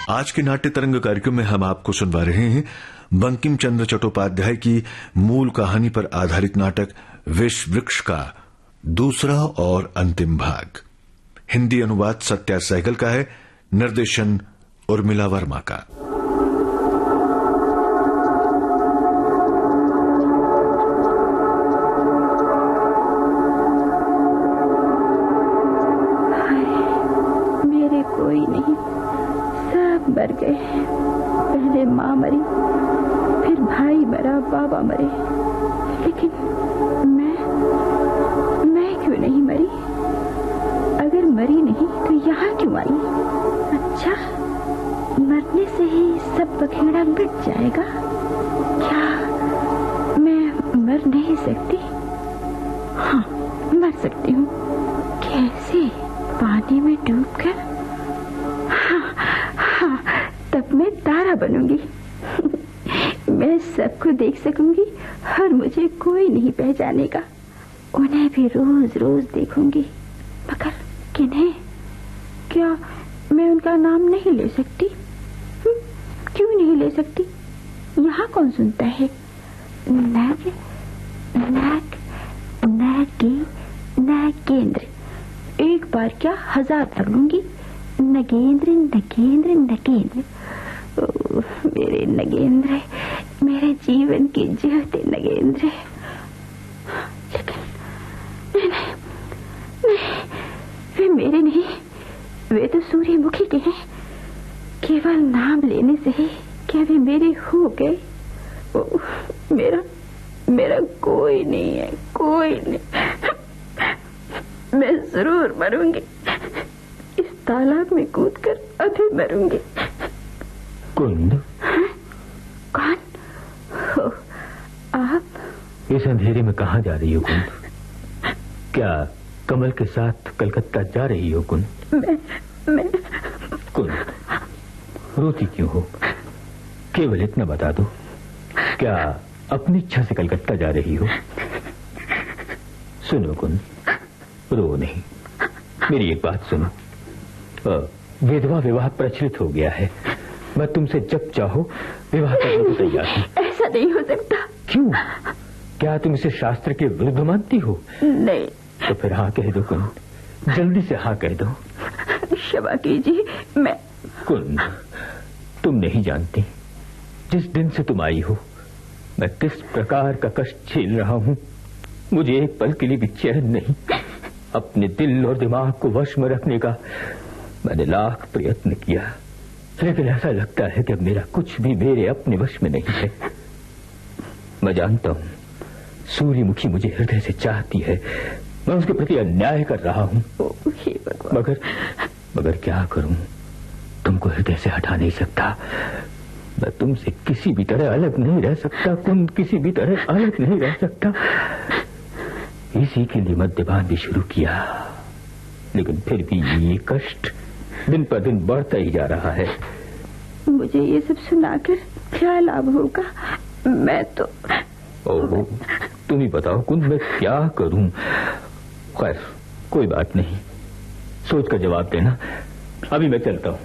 आज के नाट्य तरंग कार्यक्रम में हम आपको सुनवा रहे हैं बंकिम चंद्र चट्टोपाध्याय की मूल कहानी पर आधारित नाटक विष वृक्ष का दूसरा और अंतिम भाग। हिंदी अनुवाद सत्या सहगल का है, निर्देशन उर्मिला वर्मा का। मेरे कोई नहीं, सब मर गए। पहले माँ मरी, फिर भाई मरा, बाबा मरे, लेकिन मैं क्यों नहीं मरी? अगर मरी नहीं तो यहाँ क्यों आई? अच्छा, मरने से ही सब बखेड़ा मिट जाएगा क्या? मैं मर नहीं सकती? हाँ, मर सकती हूँ। कैसे? पानी में डूबकर? हाँ, तब मैं तारा बनूंगी। मैं सबको देख सकूंगी और मुझे कोई नहीं पहचानेगा। उन्हें भी रोज रोज देखूंगी, मगर किन्हें? क्या मैं उनका नाम नहीं ले सकती? क्यों नहीं ले सकती? यहाँ कौन सुनता है? नागेंद्र। एक बार क्या 1000 कर लूंगी। नगेंद्र नगेंद्र नगेंद्र। मेरे नगेंद्र, मेरे जीवन के जीते नगेंद्र। लेकिन नहीं, वे मेरे नहीं, वे तो सूर्यमुखी के हैं। केवल नाम लेने से ही क्या वे मेरे हो गए? मेरा कोई नहीं है, कोई नहीं। मैं जरूर मरूंगी, इस तालाब में कूदकर अभी मरूंगी। कुंद? कौन हो आप? इस अंधेरे में कहाँ जा रही हो कुंद? क्या कमल के साथ कलकत्ता जा रही हो कुंद? मैं कुंद, रोती क्यों हो? केवल इतना बता दो, क्या अपनी इच्छा से कलकत्ता जा रही हो? सुनो कुंद, रो नहीं। मेरी एक बात सुनो, विधवा विवाह प्रचलित हो गया है। मैं तुमसे जब चाहो विवाह करने को तैयार हूँ। ऐसा नहीं हो सकता। क्यों? क्या तुम इसे शास्त्र के विरुद्ध मानती हो? नहीं। तो फिर हाँ कह दो कुंद, जल्दी से हाँ कह दो। क्षमा कीजिए, मैं। कुंद, तुम नहीं जानती जिस दिन से तुम आई हो मैं किस प्रकार का कष्ट झेल रहा हूँ। मुझे एक पल के लिए भी चैन नहीं। अपने दिल और दिमाग को वश में रखने का मैंने लाख प्रयत्न किया, लेकिन ऐसा लगता है कि मेरा कुछ भी मेरे अपने वश में नहीं है। मैं जानता हूँ सूर्यमुखी मुझे हृदय से चाहती है, मैं उसके प्रति अन्याय कर रहा हूँ, मगर क्या करूँ? तुमको हृदय से हटा नहीं सकता। मैं तुमसे किसी भी तरह अलग नहीं रह सकता कुंद, किसी भी तरह अलग नहीं रह सकता। इसी के लिए मद्यपान भी शुरू किया, लेकिन फिर भी ये कष्ट दिन पर दिन बढ़ता ही जा रहा है। मुझे ये सब सुनाकर क्या लाभ होगा? मैं तो ओहो, तुम ही बताओ कुंद, मैं क्या करूं? खैर कोई बात नहीं, सोच कर जवाब देना। अभी मैं चलता हूँ।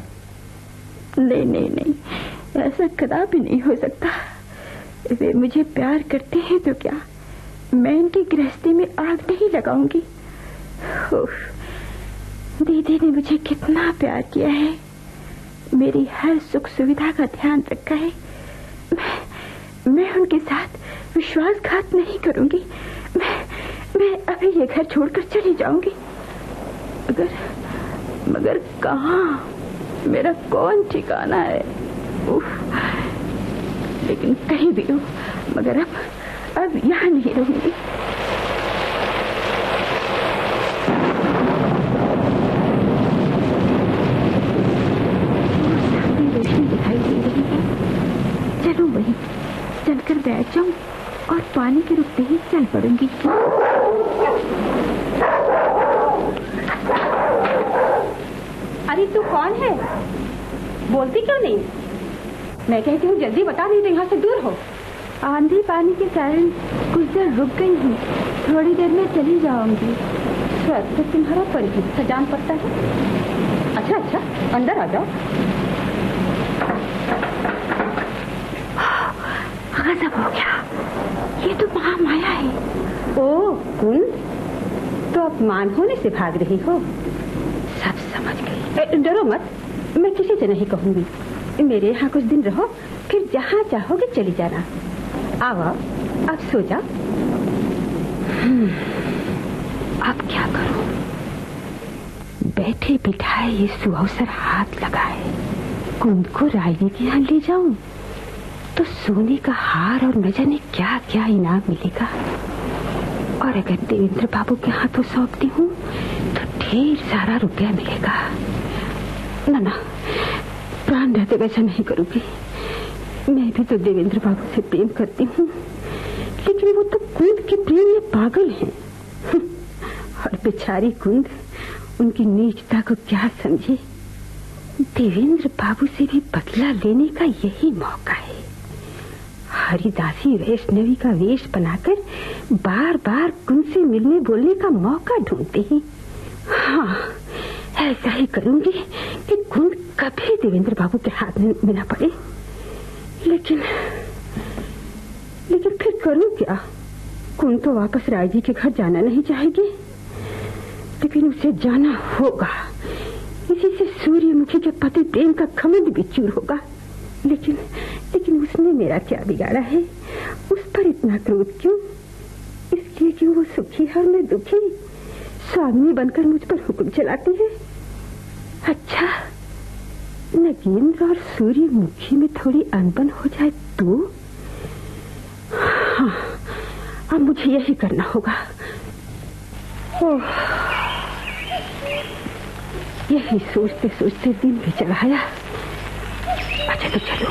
नहीं, ऐसा कदापि नहीं हो सकता। वे मुझे प्यार करते हैं तो क्या, मैं इनकी गृहस्थी में आग नहीं लगाऊंगी। दीदी ने मुझे कितना प्यार किया है, मेरी हर सुख सुविधा का ध्यान रखा है। मैं उनके साथ विश्वासघात नहीं करूंगी। मैं अभी ये घर छोड़कर चली जाऊंगी। मगर कहाँ? मेरा कौन ठिकाना है? लेकिन कहीं भी हो, मगर अब यहाँ नहीं रहूंगी। रोशनी दिखाई दे रही है, चलो वहीं चलकर बैठ जाऊं और पानी के रुकते ही चल पड़ूंगी। अरे तू कौन है? बोलती क्यों नहीं? मैं कहती हूँ जल्दी बता, नहीं तो यहाँ से दूर हो। आंधी पानी के कारण कुछ देर रुक गई हूँ, थोड़ी देर में चली जाऊंगी। तो तुम्हारा परिचित सा जान पड़ता है। अच्छा अंदर आ जाओ। गजब हो गया, ये तो महामाया है। ओ कुंद, तो अपमान होने से भाग रही हो? सब समझ गई। डरो मत, मैं किसी से नहीं कहूंगी। मेरे यहाँ कुछ दिन रहो, फिर जहाँ चाहोगे चली जाना। आओ अब सो जाओ। अब क्या करूं? बैठे बिठाए ये सुअवसर हाथ लगाए। कुंद को रायनी के यहाँ ले जाऊं तो सोने का हार और न जाने क्या क्या इनाम मिलेगा, और अगर देवेंद्र बाबू के हाथों सौंपती हूँ तो ढेर सारा रुपया मिलेगा। ना, प्राण रहते वैसा नहीं करूंगी। मैं भी तो देवेंद्र बाबू से प्रेम करती हूँ, लेकिन वो तो कुंद के प्रेम में पागल हैं। और बेचारी कुंद उनकी नीचता को क्या समझे। देवेंद्र बाबू से भी बदला लेने का यही मौका है। हरिदासी वैष्णवी का वेश बनाकर बार बार कुंद से मिलने बोलने का मौका ढूंढते हैं। हाँ, ऐसा ही करूंगी कि कुंद कभी देवेंद्र बाबू के हाथ में न पड़े। लेकिन फिर करूं क्या? कुंद तो वापस राय जी के घर जाना नहीं चाहेगी, लेकिन उसे जाना होगा। इसी से सूर्यमुखी के पति प्रेम का घमंड भी चूर होगा। लेकिन उसने मेरा क्या बिगाड़ा है? उस पर इतना क्रोध क्यों? इसलिए कि वो सुखी है और मैं दुखी, स्वामी बनकर मुझ पर हुक्म चलाती है। अच्छा, नगेंद्र और सूर्यमुखी में थोड़ी अनबन हो जाए तो? हाँ, अब मुझे यही करना होगा। यही सोचते सोचते दिन भी चला आया। अच्छा तो चलो,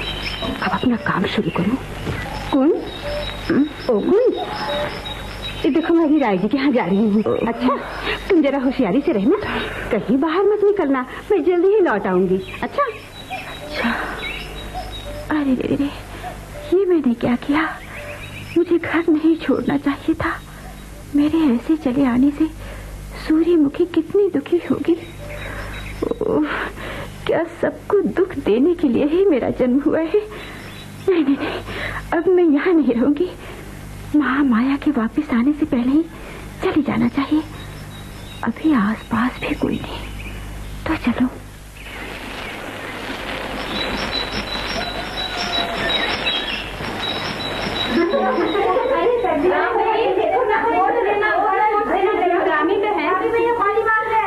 अब अपना काम शुरू करूं। कौन? ओ कौन? देखो, मैं अभी राय जी के यहाँ जा रही हूँ। अच्छा, तुम जरा होशियारी से रहना, कहीं बाहर मत निकलना। मैं जल्दी ही लौट आऊंगी। अच्छा? अरे रे, ये मैंने क्या किया? मुझे घर नहीं छोड़ना चाहिए था। मेरे ऐसे चले आने से सूर्यमुखी कितनी दुखी होगी। क्या सबको दुख देने के लिए ही मेरा जन्म हुआ है? नहीं, अब मैं यहाँ नहीं रहूंगी। महामाया के वापस आने से पहले ही चली जाना चाहिए। अभी आसपास भी कोई नहीं, तो चलो।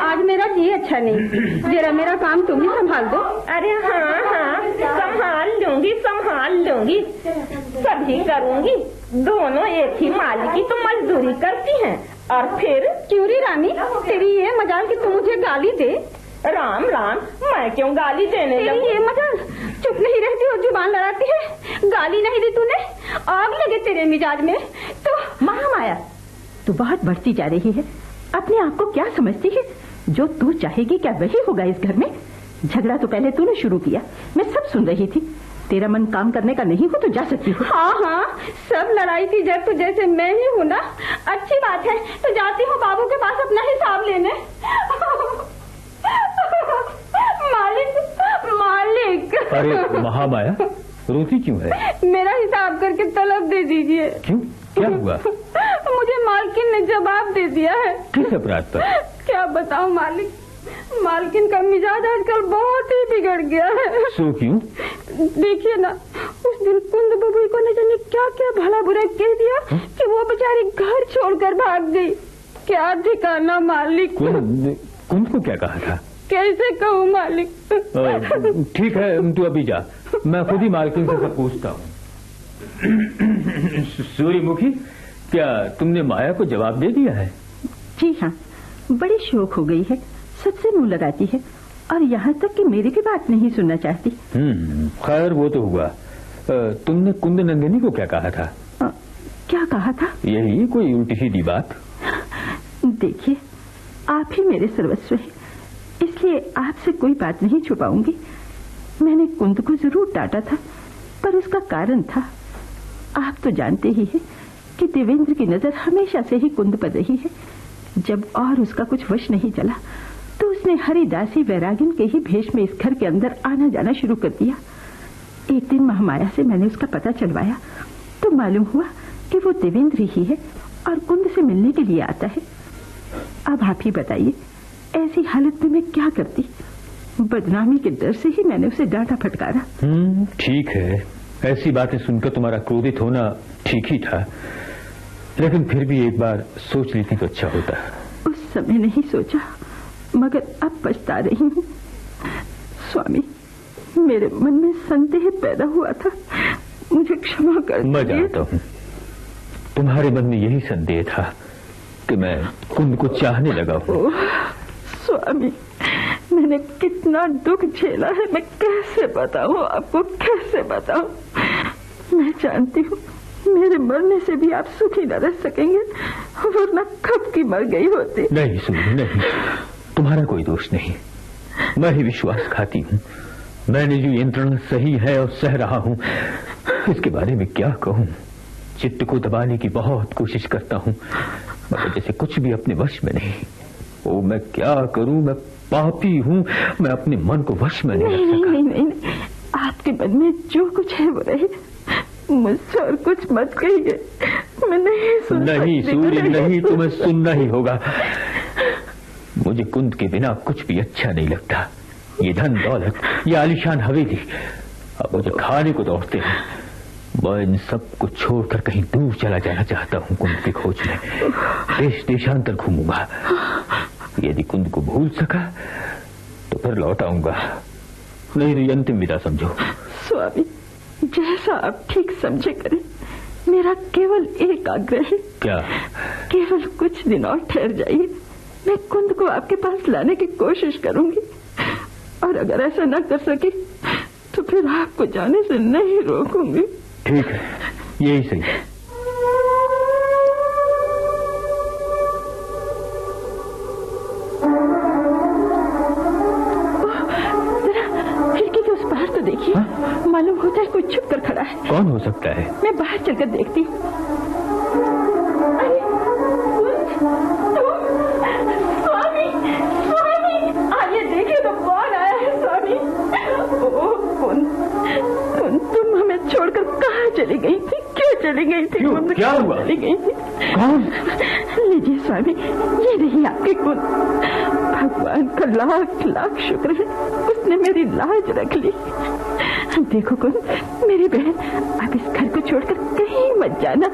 आज मेरा जी अच्छा नहीं, जरा मेरा काम तुम ही संभाल दो। अरे हाँ, संभाल लूंगी, सभी करूंगी। दोनों एक ही मालिक की तो मजदूरी करती हैं। और फिर क्यों री रानी, तेरी ये मजाल कि तू मुझे गाली दे? राम, मैं क्यों गाली देने लगूं? ये मजाल, चुप नहीं रहती और जुबान लड़ाती है। गाली नहीं दी तूने, आग लगे तेरे मिजाज में तो। महामाया, तू बहुत बढ़ती जा रही है। अपने आप को क्या समझती है? जो तू चाहेगी क्या वही होगा इस घर में? झगड़ा तो पहले तूने शुरू किया, मैं सब सुन रही थी। तेरा मन काम करने का नहीं हो तो जा सकती हो। हाँ, सब लड़ाई की जड़ तो जैसे मैं ही हूँ ना। अच्छी बात है, तो जाती हूँ बाबू के पास अपना हिसाब लेने। मालिक। अरे महामाया, रोती क्यों है? मेरा हिसाब करके तलब दे दीजिए। क्यों, क्या हुआ? मुझे मालकिन ने जवाब दे दिया है। किस अपराध पर? क्या बताऊं मालिक, मालकिन का मिजाज आजकल बहुत ही बिगड़ गया है। सो क्यों? देखिए ना, उस दिन कुंद बबुई को न जाने क्या क्या भला बुरा कह दिया कि वो बेचारी घर छोड़कर भाग गई। क्या ठिकाना मालिक। कुंद को क्या कहा था? कैसे कहूँ मालिक। ठीक है, तू अभी जा, मैं खुद ही मालकिन से सब पूछता हूँ। सूर्यमुखी, क्या तुमने माया को जवाब दे दिया है? जी हाँ, बड़ी शौक हो गई है, सबसे मुंह लगाती है और यहाँ तक कि मेरी भी बात नहीं सुनना चाहती। खैर वो तो हुआ। तुमने कुंद नंदिनी को क्या कहा था? क्या कहा था? यही कोई उल्टी सीधी बात। देखिए, आप ही मेरे सर्वस्व हैं, इसलिए आपसे कोई बात नहीं छुपाऊंगी। मैंने कुंद को जरूर डांटा था, पर उसका कारण था। आप तो जानते ही हैं कि देवेंद्र की नजर हमेशा से ही कुंद पर रही है। जब और उसका कुछ वश नहीं चला तो उसने हरिदासी वैरागिन के ही भेष में इस घर के अंदर आना जाना शुरू कर दिया। एक दिन महामाया से मैंने उसका पता चलवाया तो मालूम हुआ कि वो देवेंद्र ही है और कुंद से मिलने के लिए आता है। अब आप ही बताइए, ऐसी हालत में मैं क्या करती? बदनामी के डर से ही मैंने उसे डांटा फटकारा। ठीक है, ऐसी बातें सुनकर तुम्हारा क्रोधित होना ठीक ही था, लेकिन फिर भी एक बार सोच लेती तो अच्छा होता। उस समय नहीं सोचा, मगर अब पछता रही हूँ। स्वामी, मेरे मन में संदेह पैदा हुआ था, मुझे क्षमा कर दीजिए। मैं जानता हूँ तुम्हारे मन में यही संदेह था कि मैं कुंद को चाहने लगा हूँ। स्वामी, मैंने कितना दुख झेला है, मैं कैसे बताऊं आपको, कैसे बताऊं? मैं जानती हूँ मेरे मरने से भी आप सुखी न रह सकेंगे, वरना कब की मर गई होती। नहीं सूरी, नहीं, तुम्हारा कोई दोष नहीं। मैं ही विश्वासघाती हूँ। मैंने जो यंत्रणा सही है और सह रहा हूँ, इसके बारे में क्या कहूँ। चित्त को दबाने की बहुत कोशिश करता हूँ, मगर जैसे कुछ भी अपने वश में नहीं। ओ, मैं क्या करूँ, मैं पापी हूँ, मैं अपने मन को वश में नहीं रख सका। नहीं, आपके मन में जो कुछ है वो रहे, मुझसे और कुछ मत कहिए, मैं नहीं सुन नहीं सूर्य, नहीं, तुम्हें सुनना ही होगा। मुझे कुंद के बिना कुछ भी अच्छा नहीं लगता। ये धन दौलत, ये आलीशान हवेली अब मुझे खाने को दौड़ते हैं। मैं इन सब को छोड़कर कहीं दूर चला जाना चाहता हूँ। कुंद की खोज में देश देशांतर घूमूंगा। यदि कुंद को भूल सका तो फिर लौट आऊंगा, नहीं तो अंतिम विदा समझो। स्वामी, जैसा आप ठीक समझे करें। मेरा केवल एक आग्रह है। क्या? केवल कुछ दिन और ठहर जाइए, मैं कुंद को आपके पास लाने की कोशिश करूंगी, और अगर ऐसा न कर सके तो फिर आपको जाने से नहीं रोकूंगी। ठीक है, यही सही है। खिड़की के उस पार तो देखिए, मालूम होता है कोई छुप कर खड़ा है। कौन हो सकता है? मैं बाहर चलकर देखती हूँ। स्वामी, स्वामी, आइए देखिए तो कौन आया है। स्वामी, तुम हमें छोड़कर कहाँ चली गई थी? क्यों चली गई थी? क्या हुआ? चली गई थी? कौन? लीजिए स्वामी, ये नहीं आपके कुंद। भगवान का लाख लाख शुक्र है, उसने मेरी लाज रख ली। देखो कुंद, मेरी बहन, आप इस घर को छोड़कर कहीं मत जाना।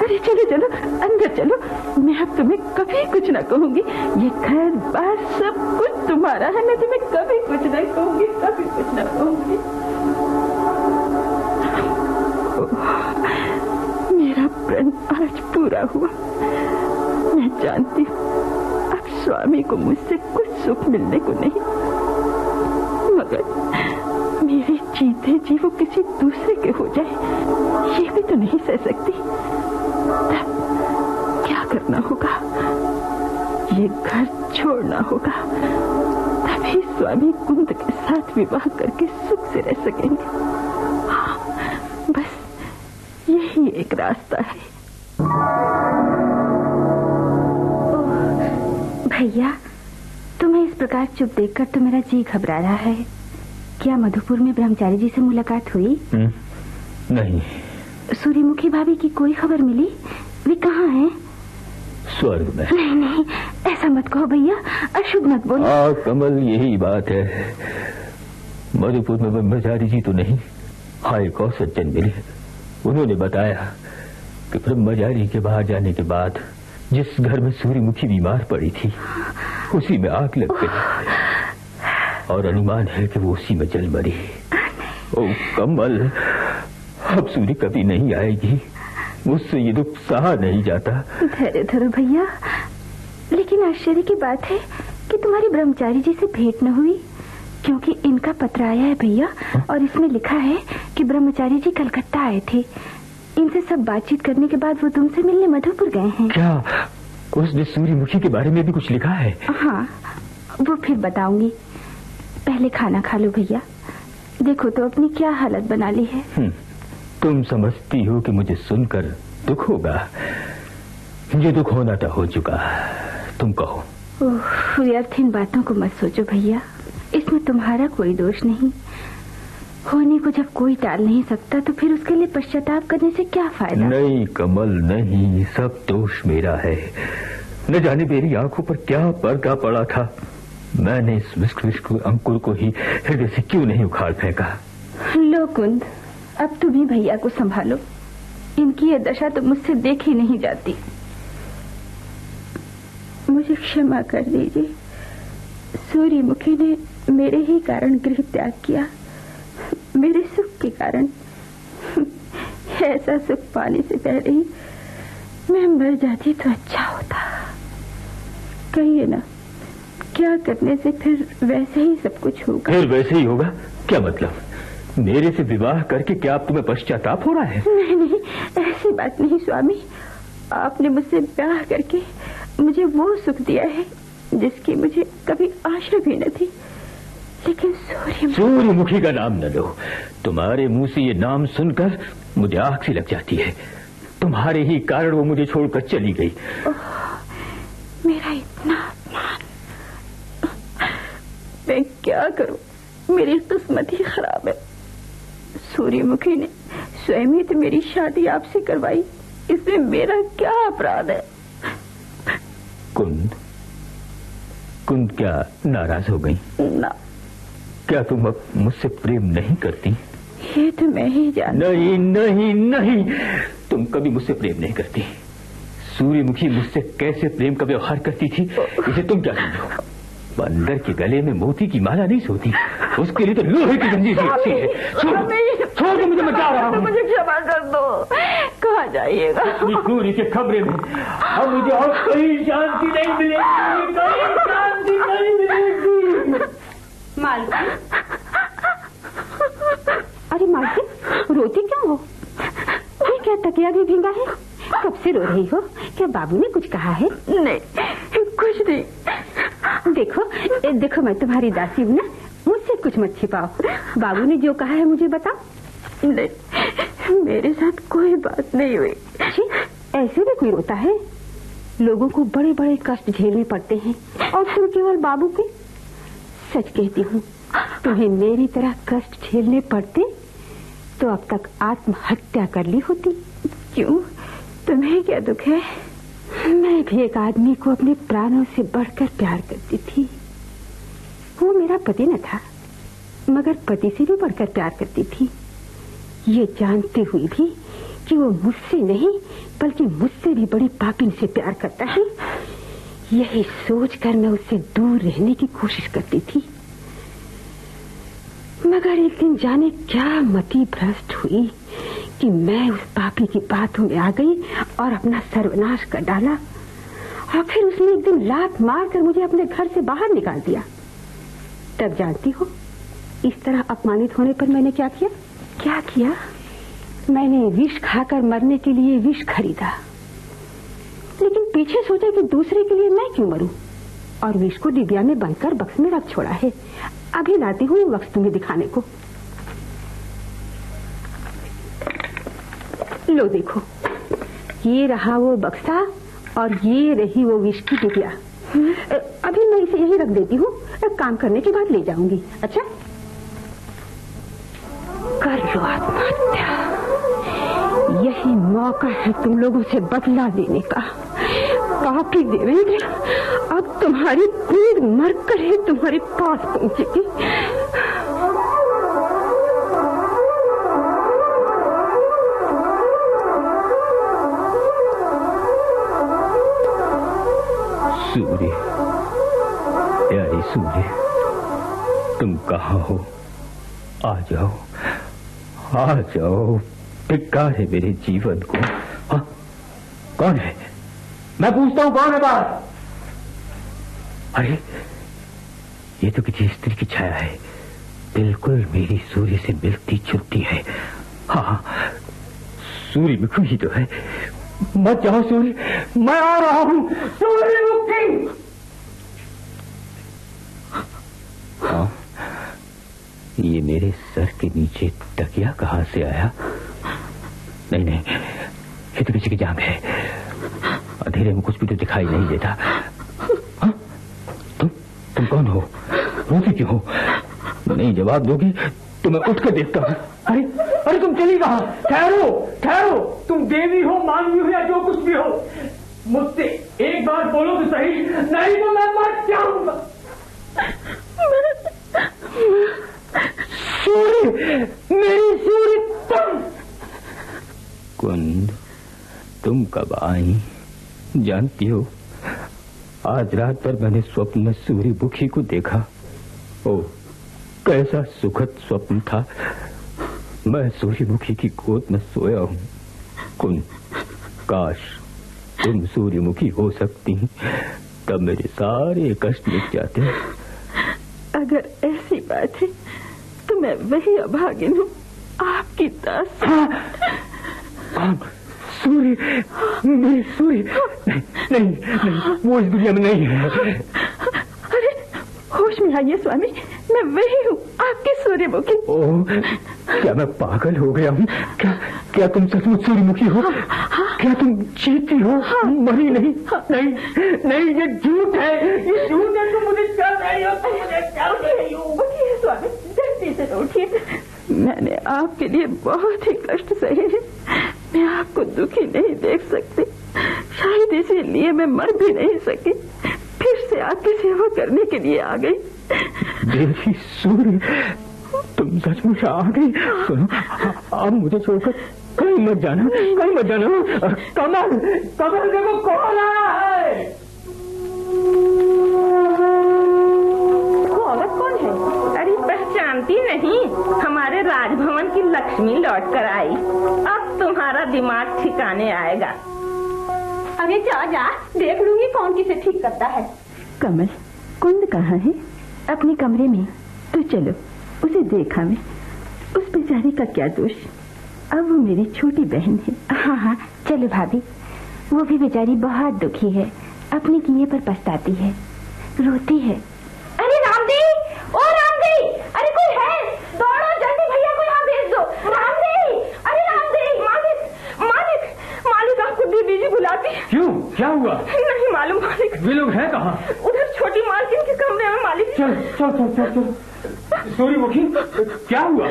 अरे चलो चलो, अंदर चलो, मैं अब तुम्हें कभी कुछ न कहूंगी। ये घर बार सब कुछ तुम्हारा है, मैं तुम्हें कभी कुछ न कहूंगी, कभी कुछ न कहूंगी। मेरा प्रण आज पूरा हुआ। मैं जानती हूँ अब स्वामी को मुझसे कुछ सुख मिलने को नहीं, मगर मेरे जीते जी वो किसी दूसरे के हो जाए, ये भी तो नहीं सह सकती। तब क्या करना होगा? ये घर छोड़ना होगा, तभी स्वामी कुंद के साथ विवाह करके सुख से रह सकेंगे। हाँ, बस यही एक रास्ता है। भैया, तुम्हें इस प्रकार चुप देखकर तो मेरा जी घबरा रहा है। क्या मधुपुर में ब्रह्मचारी जी से मुलाकात हुई? नहीं। सूर्यमुखी भाभी की कोई खबर मिली? वे कहाँ हैं? स्वर्ग में। नहीं नहीं, ऐसा मत कहो भैया, अशुभ मत बोलो। कमल, यही बात है। मधुपुर में ब्रह्मचारी जी तो नहीं, हाँ एक और सज्जन मिले। उन्होंने बताया कि ब्रह्मचारी के बाहर जाने के बाद जिस घर में सूर्यमुखी बीमार पड़ी थी, उसी में आग लग गई और अनुमान है कि वो उसी में जल मरी। ओ कमल, अब सूर्य कभी नहीं आएगी, मुझसे ये दुख सहा नहीं जाता। धैर्य धरो भैया, लेकिन आश्चर्य की बात है कि तुम्हारी ब्रह्मचारी जी से भेंट न हुई, क्योंकि इनका पत्र आया है भैया, और इसमें लिखा है कि ब्रह्मचारी जी कलकत्ता आए थे। इनसे सब बातचीत करने के बाद वो तुमसे मिलने मधुपुर गए हैं। क्या उसने सूर्यमुखी के बारे में भी कुछ लिखा है? हाँ, वो फिर बताऊंगी। पहले खाना खा लो भैया, देखो तो अपनी क्या हालत बना ली है। तुम समझती हो कि मुझे सुनकर दुख होगा? जो दुख होना था हो चुका, तुम कहो। व्यर्थ इन बातों को मत सोचो भैया, इसमें तुम्हारा कोई दोष नहीं। होने को जब कोई टाल नहीं सकता तो फिर उसके लिए पश्चाताप करने से क्या फायदा? नहीं कमल नहीं, सब दोष मेरा है। न जाने मेरी आंखों पर क्या पर्दा पड़ा था। मैंने इस विष्क अंकुर को ही हृदय से क्यों नहीं उखाड़ फेंका। लो कुंद, अब तुम ही भैया को संभालो। इनकी ये दशा तो मुझसे देखी नहीं जाती। मुझे क्षमा कर दीजिए। सूर्यमुखी ने मेरे ही कारण गृह त्याग किया, मेरे सुख के कारण। ऐसा सुख पाने से पहले ही मैं मर जाती तो अच्छा होता। कहिए ना, क्या करने से फिर वैसे ही सब कुछ होगा? फिर वैसे ही होगा? क्या मतलब? मेरे से विवाह करके क्या अब तुम्हें पश्चाताप हो रहा है? नहीं नहीं, ऐसी बात नहीं स्वामी। आपने मुझसे ब्याह करके मुझे वो सुख दिया है जिसकी मुझे कभी आशा भी न थी। लेकिन सूर्यमुखी का नाम न लो। तुम्हारे मुंह से ये नाम सुनकर मुझे आग सी लग जाती है। तुम्हारे ही कारण वो मुझे छोड़कर चली गई। मेरा इतना अपमान, मैं क्या करूं? मेरी किस्मत ही खराब है। सूर्यमुखी ने स्वयं ही तो मेरी शादी आपसे करवाई, इसमें मेरा क्या अपराध है? कुंद, कुंद क्या नाराज हो गई? ना। क्या तुम अब मुझसे प्रेम नहीं करती? ये तो मैं ही जानती। नहीं नहीं नहीं, तुम कभी मुझसे प्रेम नहीं करती। सूर्यमुखी मुझसे कैसे प्रेम का व्यवहार करती थी इसे तुम क्या समझो? बंदर के गले में मोती की माला नहीं सोती, उसके लिए तो लोहे की जंजीर अच्छी है। छोड़ दो मुझे, मैं जा रहा हूँ। मुझे क्षमा कर दो। कहाँ जाइएगा? अपनी दूरी के खबरें में। अब मुझे और कहीं शांति नहीं मिलेगी, कहीं शांति नहीं मिलेगी। मालकिन, अरे मालकिन, रोती क्यों हो? ये क्या तकिया भी भींगा है? कब से रो रही हो? क्या बाबू ने कुछ कहा है? नहीं, कुछ नहीं। देखो मैं तुम्हारी दासी हूँ ना, मुझसे कुछ मत छिपाओ। बाबू ने जो कहा है मुझे बताओ। नहीं, मेरे साथ कोई बात नहीं हुई। ऐसे भी कोई रोता है? लोगों को बड़े बड़े कष्ट झेलने पड़ते हैं और तुम केवल बाबू के। सच कहती हूँ, तुम्हें मेरी तरह कष्ट झेलने पड़ते तो अब तक आत्महत्या कर ली होती। क्यों, तुम्हें क्या दुख है? मैं भी एक आदमी को अपने प्राणों से बढ़कर प्यार करती थी। वो मेरा पति न था, मगर पति से भी बढ़कर प्यार करती थी, ये जानते हुए भी कि वो मुझसे नहीं बल्कि मुझसे भी बड़ी पापिन से प्यार करता है। यही सोचकर मैं उससे दूर रहने की कोशिश करती थी, मगर एक दिन जाने क्या मति भ्रष्ट हुई कि मैं उस पापी की बातों में आ गई और अपना सर्वनाश कर डाला। और फिर उसने एक दिन लात मारकर मुझे अपने घर से बाहर निकाल दिया। तब जानती हो, इस तरह अपमानित होने पर मैंने क्या किया? क्या किया? मैंने विष खाकर मरने के लिए विष खरीदा, लेकिन पीछे सोचा कि दूसरे के लिए मैं क्यों मरूं, और विष को डिबिया में बंदकर बक्स में रख छोड़ा है। अभी लाती हूँ बक्स तुम्हें दिखाने को। लो देखो, ये रहा वो बक्सा और ये रही वो विष की डिबिया। अभी मैं इसे यही रख देती हूँ, काम करने के बाद ले जाऊंगी। अच्छा, कर लो आत्महत्या। यही मौका है तुम लोगों से बदला लेने का। पापी देवेंद्र, अब तुम्हारी पीड़ मरकर ही तुम्हारे पास पहुंचेगी। सूर्य, प्यारे सूर्य, तुम कहाँ हो? आ जाओ, आ जाओ, धिक्कार है मेरे जीवन को। हाँ, कौन है? मैं पूछता हूँ, कौन है बाहर? अरे, ये तो किसी स्त्री की छाया है, बिल्कुल मेरी सूर्य से मिलती जुलती है। हाँ, सूर्यमुखी ही तो है। मत जाओ सूर्य, मैं आ रहा हूँ। सूर्यमुखी! हाँ, ये मेरे सर के नीचे तकिया कहाँ से आया? नहीं नहीं, ये तो किसी की जांघ है। अंधेरे में कुछ भी तो दिखाई नहीं देता। हाँ? तुम कौन हो? रोती क्यों हो? नहीं जवाब दोगी तो तो मैं उठ कर देखता हूँ। अरे अरे तुम चली कहाँ? ठहरो ठहरो, तुम देवी हो, मानवी हो या जो कुछ भी हो, मुझसे एक बार बोलो तो सही, नहीं तो मैं मर जाऊंगा। सूर्य, मेरी सूर्य कुंद, तुम कब आई जानती हो? आज रात पर मैंने स्वप्न में सूर्यमुखी को देखा। ओ, कैसा सुखद स्वप्न था। मैं सूर्यमुखी की गोद में सोया हूँ। कुंद, काश तुम सूर्यमुखी हो सकती, तब मेरे सारे कष्ट मिट जाते। अगर ऐसी बात है तो मैं वही अभागिन हूँ, आपकी दास। सूर्य, मेरी सूर्य, नहीं, वो इस दुनिया में नहीं है। अरे होश में आइए स्वामी, मैं वही हूँ, आपकी सूर्यमुखी। ओह, क्या मैं पागल हो गया हूँ? क्या तुम सचमुच सूर्यमुखी हो? क्या तुम जीती हो? मरी नहीं? नहीं, ये झूठ है, ये झूठ है। तुम मुझे चल रही हो, तुम मुझे चल रही हो। उठिए स्वामी, जल्दी से उठिए। मैंने आपके लिए बहुत ही कष्ट सहे हैं, मैं आपको दुखी नहीं देख सकती, शायद इसीलिए मैं मर भी नहीं सकी, फिर से आपकी सेवा करने के लिए आ गई। देवी सूर्य, तुम सचमुच आ गई। सुनो, आप मुझे छोड़कर कहीं मत जाना, कहीं मत जाना। कमल, कमल देखो कौन आया है। औरत कौन है? अरे पहचानती नहीं, हमारे राजभवन की लक्ष्मी लौट कर आई। अब तुम्हारा दिमाग ठिकाने आएगा। अरे जा देख लूंगी कौन किसे ठीक करता है। कमल, कुंद कहाँ है? अपने कमरे में। तो चलो उसे देखा मैं, उस बेचारी का क्या दोष, अब वो मेरी छोटी बहन है। हाँ, चलो भाभी, वो भी बेचारी बहुत दुखी है, अपने किए पर पछताती है, रोती है। अरे रामदी, ओ रामदी, अरे कोई है? दौड़ो जल्दी, भैया को यहाँ भेज दो। रामदी, अरे रामदी, मालिक आपको दीदी जी बुलाती। क्यों, क्या हुआ? नहीं मालूम मालिक। वे लोग हैं कहाँ? उधर छोटी मालकिन के कमरे में मालिक। चल। सूर्यमुखी, क्या हुआ?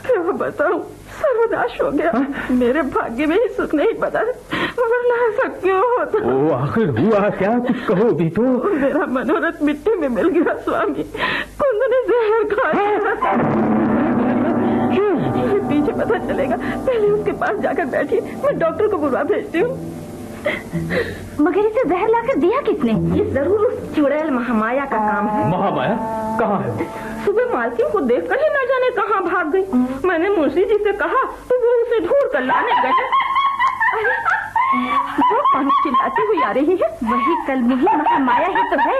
क्या बताऊं, सर्वनाश हो गया। मेरे भाग्य में ही सुख नहीं बना, वरना ऐसा क्यों होता? ओ, आखिर हुआ क्या? कुछ कहो भी तो। मेरा मनोरथ मिट्टी में मिल गया स्वामी, कुंद ने जहर खाया। पीछे पता चलेगा, पहले उसके पास जाकर बैठी, मैं डॉक्टर को बुलवा भेजती हूँ। मगर इसे जहर लाकर दिया किसने? ये जरूर उस चुड़ैल महामाया का काम है। महामाया कहाँ है? सुबह मालकिन को देखकर ही न जाने कहाँ भाग गई। मैंने मुंशी जी से कहा तो वो उसे ढूंढ कर लाने गए। वो कौन चिल्लाती हुई आ रही है? वही कलमुही महामाया ही तो है।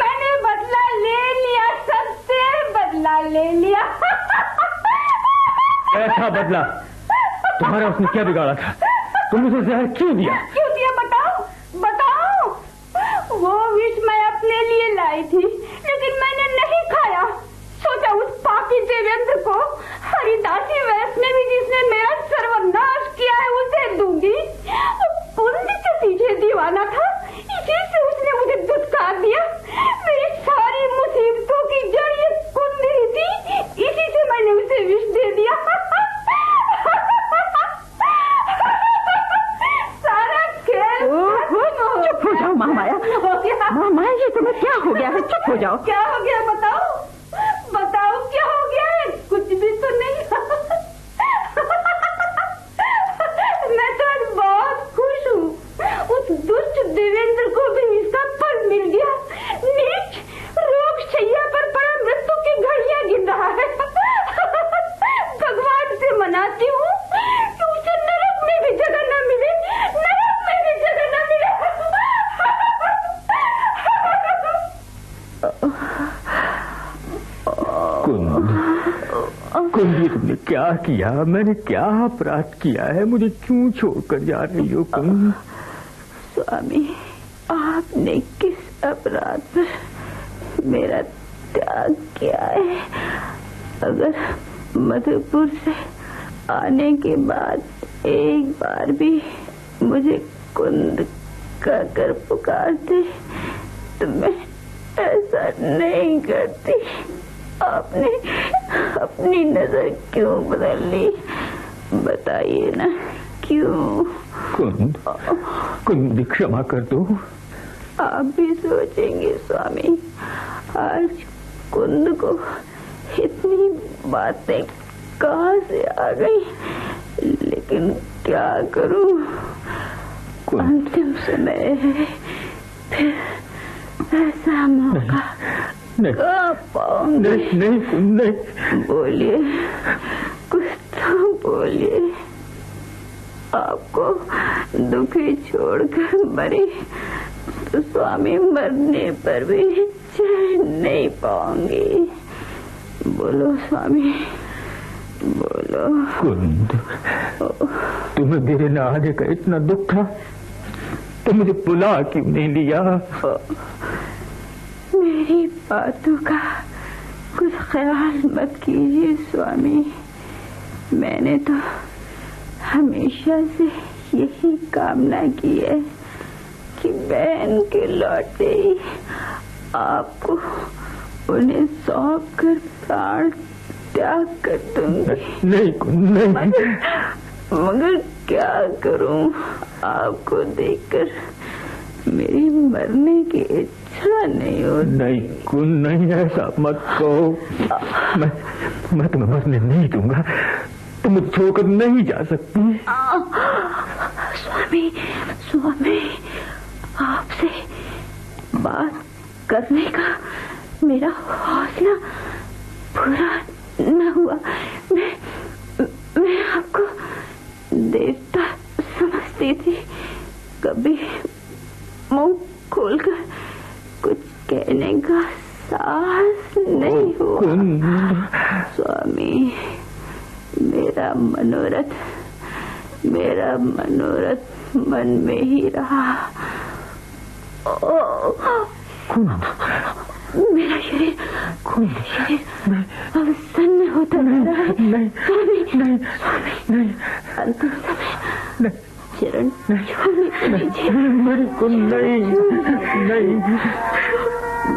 मैंने बदला ले लिया, सबसे बदला ले लिया। ऐसा बदला? तुम्हारा उसने क्या बिगाड़ा था? तुम उसे जहर क्यों दिया? क्यों दिया बताओ। वो विष मैं अपने लिए लाई थी, लेकिन मैंने नहीं खाया। सोचा उस पापी देवेंद्र को, हरिदासी वैष्णवी जिसने मेरा सर्वनाश किया है, उसे दूंगी। कुंद के पीछे दीवाना था, इसी से उसने मुझे दुत्कार दिया। मेरी सारी मुसीबतों की जड़ ये कुंद ही थी, इसी से मैंने उसे विष दे दिया। चुप हो जाओ महामाया। महामाया, ये तुम्हें क्या हो गया है? चुप हो जाओ। क्या हो गया बताओ क्या हो गया है? कुछ भी तो नहीं। मैं तो आज बहुत खुश हूँ। उस दुष्ट देवेंद्र को भी इसका फल मिल गया। नीच रोग शैया पर पड़ा मृत्यु की घड़ियां गिन रहा है। भगवान से मनाती हूँ कि उसे नरक में भी जगह न मिले। कुंद, ये तुमने क्या किया? मैंने क्या अपराध किया है? मुझे क्यों छोड़कर जा रही हो कुंद? स्वामी, आपने किस अपराध पर मेरा त्याग किया है? अगर मधुपुर से आने के बाद एक बार भी मुझे कुंद कहकर पुकारते तो मैं ऐसा नहीं करती। आपने अपनी नजर क्यों बदल ली? बताइए ना, क्यों? कुंद क्षमा कर दो। आप भी सोचेंगे स्वामी, आज कुंद को इतनी बातें कहाँ से आ गई, लेकिन क्या करूं, अंतिम समय है, फिर ऐसा मौका कहाँ पाऊंगी? नहीं। बोलिए, कुछ तो बोलिए। आपको दुखी छोड़कर मरी तो स्वामी मरने पर भी चैन नहीं पाऊंगी। बोलो स्वामी, बोलो। कुंद, तुम्हें मेरे न आने का इतना दुख था तो मुझे बुला क्यों नहीं लिया? मेरी बातों का कुछ ख्याल मत कीजिए स्वामी। मैंने तो हमेशा से यही कामना की है कि बहन के लौटते ही आपको उन्हें सौंप कर प्राण त्याग कर दूंगी। नहीं। मगर क्या करूं, आपको देखकर मेरी मरने की इच्छा नहीं होती। नहीं, ऐसा मत कहो। मैं तुम्हें मरने नहीं दूंगा। तुम मुझे छोड़कर नहीं जा सकती। स्वामी, आपसे बात करने का मेरा हौसला पूरा न हुआ। मैं आपको देवता समझती थी, कभी मुंह खोलकर कुछ कहने का साहस नहीं हुआ। स्वामी, मेरा मनोरथ मन में ही रहा। मेरा शरीर अब सन्न होता जा रहा है। नहीं, अंतिम समय चरण छोड़ने दीजिए।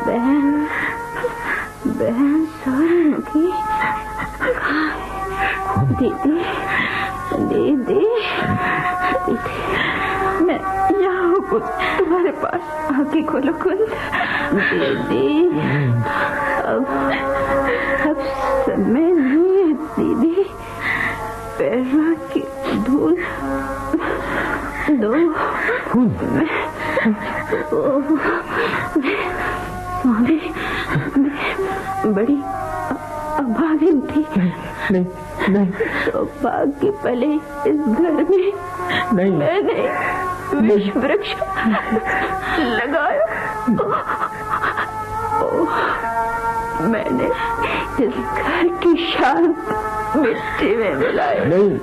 नहीं। बहन सूर्यमुखी, दीदी, मैं यहाँ हूँ तुम्हारे पास। आंखें खोलो कुंद। दीदी, अब समय नहीं है दीदी, पैरों की धूल दो। स्वामी, बड़ी अभागिन थी। नहीं। सौभाग्य पले इस घर में मैंने विष वृक्ष लगाया। मैंने इस घर की शान मिट्टी में मिलाई। नहीं।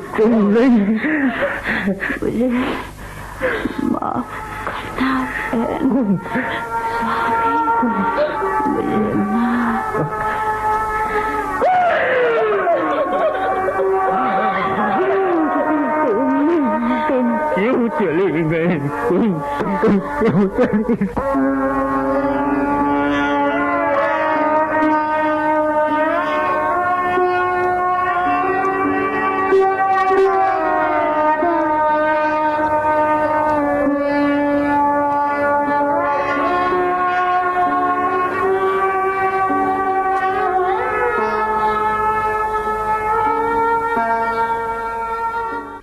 मुझे माफ करना बहन। स्वामी, मुझे माफ। क्यों चले गए? तुम क्यों चले गए?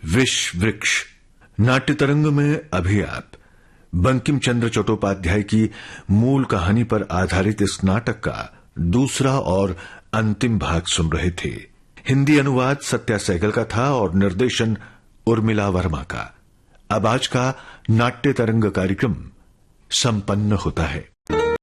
विष वृक्ष नाट्य तरंग में अभी आप बंकिम चंद्र चट्टोपाध्याय की मूल कहानी पर आधारित इस नाटक का दूसरा और अंतिम भाग सुन रहे थे। हिंदी अनुवाद सत्या सहगल का था और निर्देशन उर्मिला वर्मा का। अब आज का नाट्य तरंग कार्यक्रम संपन्न होता है।